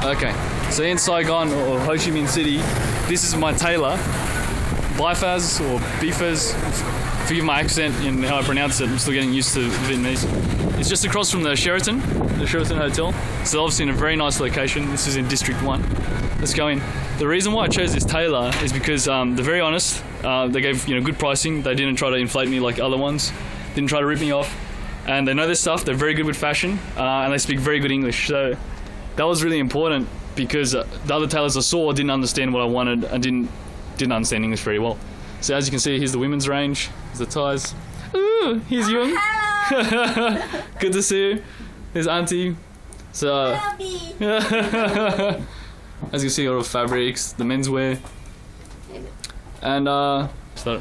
Okay, so in Saigon or Ho Chi Minh City, this is my tailor, Byfas or Byfas. Forgive my accent in how I pronounce it, I'm still getting used to Vietnamese. It's just across from the Sheraton Hotel. So obviously in a very nice location. This is in District 1. Let's go in. The reason why I chose this tailor is because they're very honest. They gave good pricing. They didn't try to inflate me like other ones. Didn't try to rip me off. And they know their stuff. They're very good with fashion, and they speak very good English. So that was really important because the other tailors I saw didn't understand what I wanted and didn't understand English very well. So as you can see, here's the women's range. Here's the ties. Ooh, here's Young. Good to see you. Here's Auntie. So as you can see, all the fabrics, the menswear, and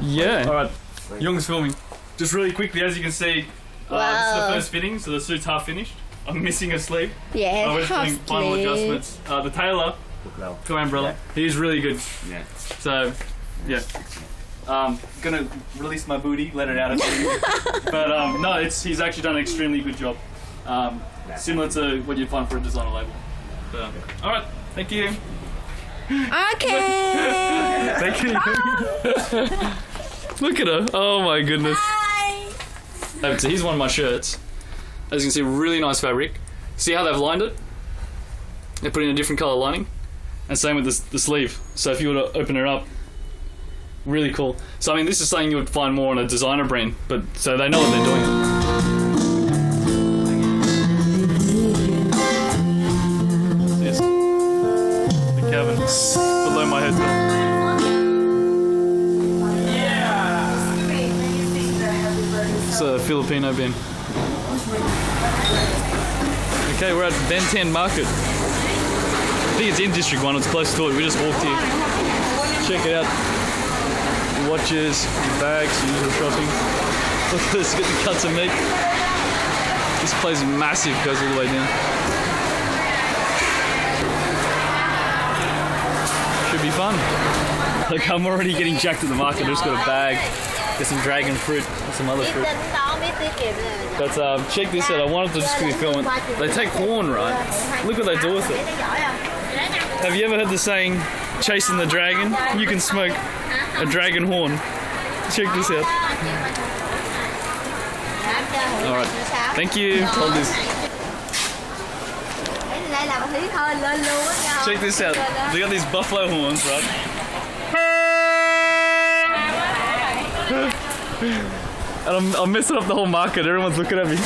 yeah. All right, Young's filming. Just really quickly, as you can see, this is the first fitting, so the suit's half finished. I'm missing a sleeve. Yeah, we're just doing final adjustments. The tailor, Khoi umbrella, he's really good. Yeah. So, yeah. Gonna release my booty, let it out. But no, he's actually done an extremely good job. Similar to what you'd find for a designer label. All right, thank you. Okay. Thank you. Look at her. Oh my goodness. Hi. So here's one of my shirts. As you can see, really nice fabric. See how they've lined it? They put in a different color lining. And same with the sleeve. So if you were to open it up, really cool. So I mean, this is something you would find more on a designer brand, but so they know what they're doing. Yes. The Cavern below my hotel. It's a Filipino bin. Okay, we're at Ben 10 Market. I think it's in District 1, it's close to it. We just walked here. Check it out. Watches, bags, usual shopping. Look at this, get the cuts of meat. This place is massive, goes all the way down. Should be fun. Look, I'm already getting jacked at the market. I just got a bag, get some dragon fruit and some other fruit. But check this out, I wanted to just quickly film it. They take horn, right? Look what they do with it. Have you ever heard the saying, chasing the dragon? You can smoke a dragon horn. Check this out. Alright, thank you. Hold this. Check this out. They got these buffalo horns, right? And I'm messing up the whole market. Everyone's looking at me.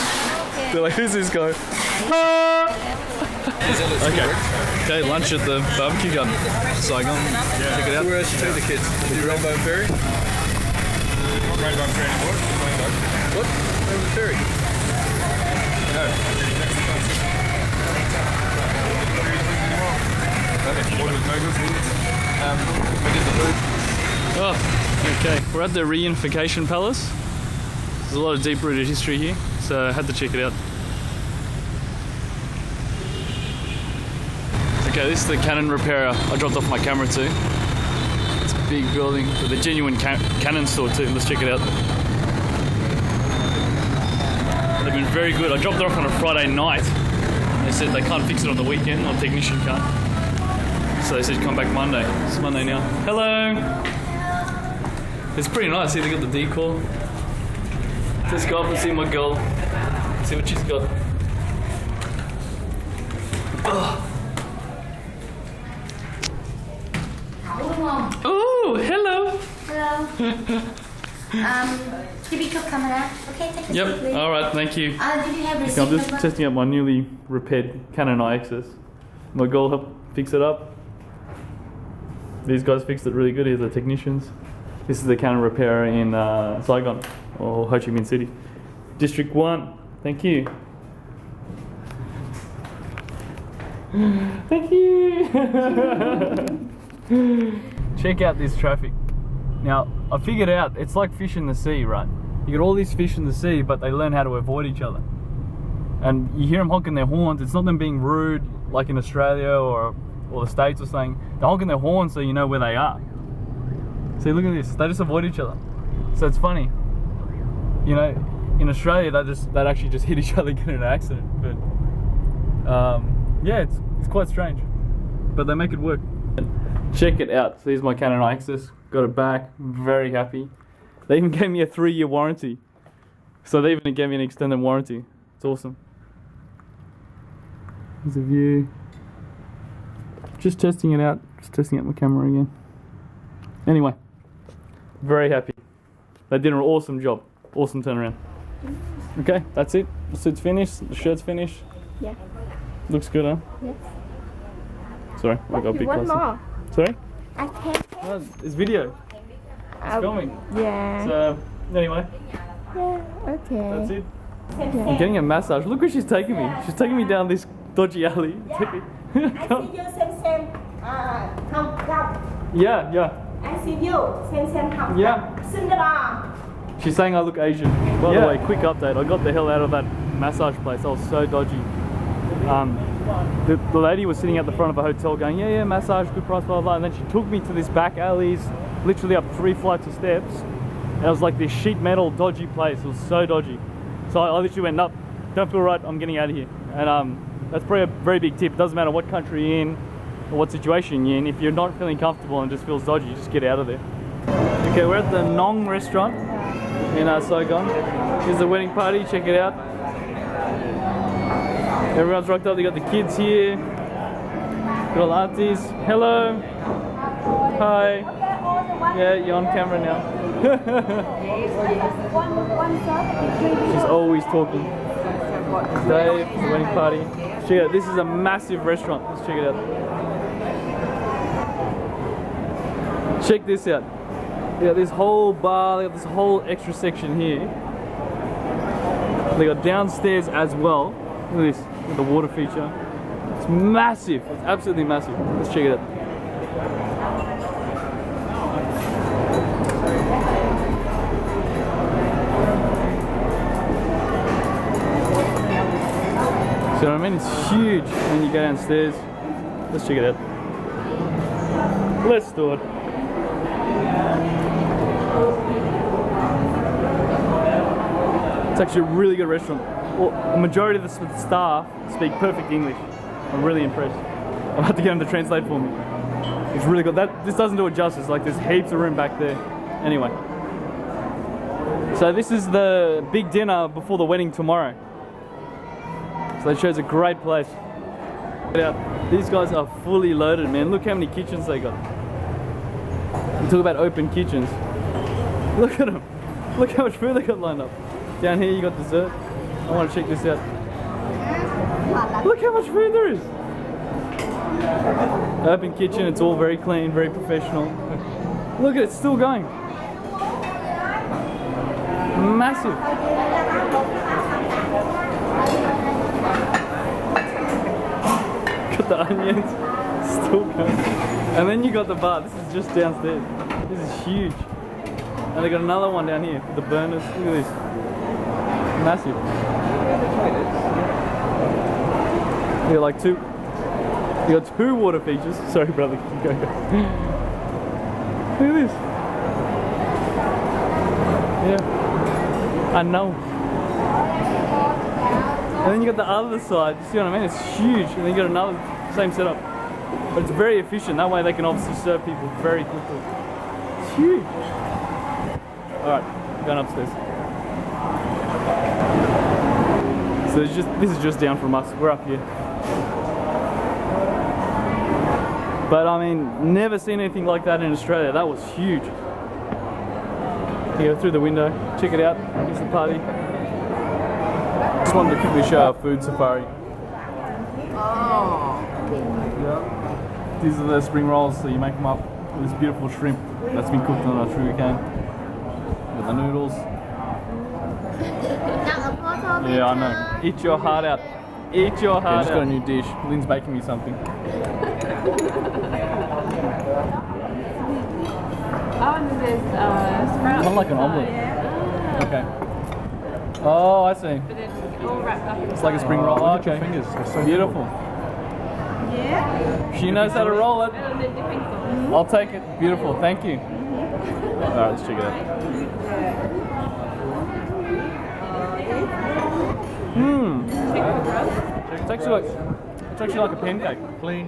They're like, who's this guy? Okay, lunch at the barbecue garden, Saigon. Yeah. Check it out. Where else you take the kids? The Rainbow Ferry? Rainbow Ferry what? What? Rainbow Ferry? No. Okay. What was no good? We did the food. Oh, okay. We're at the Reunification Palace. There's a lot of deep-rooted history here, so I had to check it out. Okay, this is the Canon repairer. I dropped off my camera too. It's a big building with a genuine Canon store too. Let's check it out. They've been very good. I dropped it off on a Friday night. They said they can't fix it on the weekend, or technician can't. So they said come back Monday. It's Monday now. Hello! It's pretty nice. See, they got the decor. Let's go up and see my girl. See what she's got. Oh. Oh, hello. Hello. Typical camera. Okay, take a Yep. seat, please. All right. Thank you. Did you have receipt I'm just number? testing out my newly repaired Canon IXS. My girl helped fix it up. These guys fixed it really good. Here's the technicians. This is the Canon repairer in Saigon or Ho Chi Minh City, District 1. Thank you. Thank you. Check out this traffic. Now, I figured out it's like fish in the sea, right? You get all these fish in the sea, but they learn how to avoid each other. And you hear them honking their horns. It's not them being rude, like in Australia or the States or something. They're honking their horns so you know where they are. See, look at this. They just avoid each other. So it's funny. You know, in Australia, they'd actually just hit each other, get in an accident. But yeah, it's quite strange. but they make it work. Check it out. So here's my Canon IXS. Got it back. Very happy. They even gave me a 3-year warranty. So they even gave me an extended warranty. It's awesome. There's a view. Just testing it out. Just testing out my camera again. Anyway, very happy. They did an awesome job. Awesome turnaround. Okay, that's it. The suit's finished. The shirt's finished. Yeah. Looks good, huh? Yes. Sorry, I got a bit One closer. more. Sorry? I can't. No, it's video. It's filming. Yeah. So, anyway, Yeah. Okay. that's it. I'm getting a massage. Look where she's taking me. She's taking me down this dodgy alley. I see you same học. Yeah, yeah. I see you same học. Yeah. Xin được à? She's saying I look Asian. By the way, quick update. I got the hell out of that massage place. I was so dodgy. The lady was sitting at the front of a hotel going, yeah, massage, good price, blah, blah, blah. And then she took me to this back alleys, literally up 3 flights of steps. And it was like this sheet metal dodgy place. It was so dodgy. So I literally went, nope, don't feel right, I'm getting out of here. And that's probably a very big tip. It doesn't matter what country you're in or what situation you're in. If you're not feeling comfortable and just feels dodgy, just get out of there. Okay, we're at the Ngon restaurant in Saigon. Here's the wedding party, check it out. Everyone's rocked up, they got the kids here. Got all the aunties. Hello. Hi. Yeah, you're on camera now. She's always talking. Dave, the wedding party. Check it out, this is a massive restaurant. Let's check it out. Check this out. They got this whole bar, they got this whole extra section here. They got downstairs as well. Look at this, with the water feature. It's massive, it's absolutely massive. Let's check it out. See what I mean? It's huge when you go downstairs. Let's check it out. Let's do it. It's actually a really good restaurant. Well, the majority of the staff speak perfect English. I'm really impressed. I'll have to get them to translate for me. It's really good. This doesn't do it justice. Like, there's heaps of room back there. Anyway. So this is the big dinner before the wedding tomorrow. So that shows a great place. Check it out. These guys are fully loaded, man. Look how many kitchens they got. We talk about open kitchens. Look at them. Look how much food they got lined up. Down here you got dessert. I want to check this out. Look how much food there is. Open kitchen, it's all very clean, very professional. Look at it, it's still going. Massive. Got the onions, still going. And then you got the bar, this is just downstairs. This is huge. And they got another one down here, the burners, look at this. Massive. You got like two. You got 2 water features. Sorry, brother. Go. Look at this. Yeah. I know. And then you got the other side. You see what I mean? It's huge. And then you got another same setup. But it's very efficient. That way they can obviously serve people very quickly. It's huge. All right, going upstairs. So this is just down from us. We're up here. But I mean, never seen anything like that in Australia. That was huge. You go through the window, check it out. Here's the party. Just wanted to quickly show our food safari. Oh. Yeah. These are the spring rolls, so you make them up with this beautiful shrimp that's been cooked on a sugar cane. With the noodles. Yeah, I know. Eat your heart out. Eat your heart out. I just got a new dish. Lynn's baking me something. Kind of like an omelette. Okay. Oh, I see. It's like a spring roll. Oh, okay. Fingers. They're so beautiful. Yeah. She knows how to roll it. I'll take it. Beautiful. Thank you. Alright, let's check it out. It's actually like a pancake. Clean.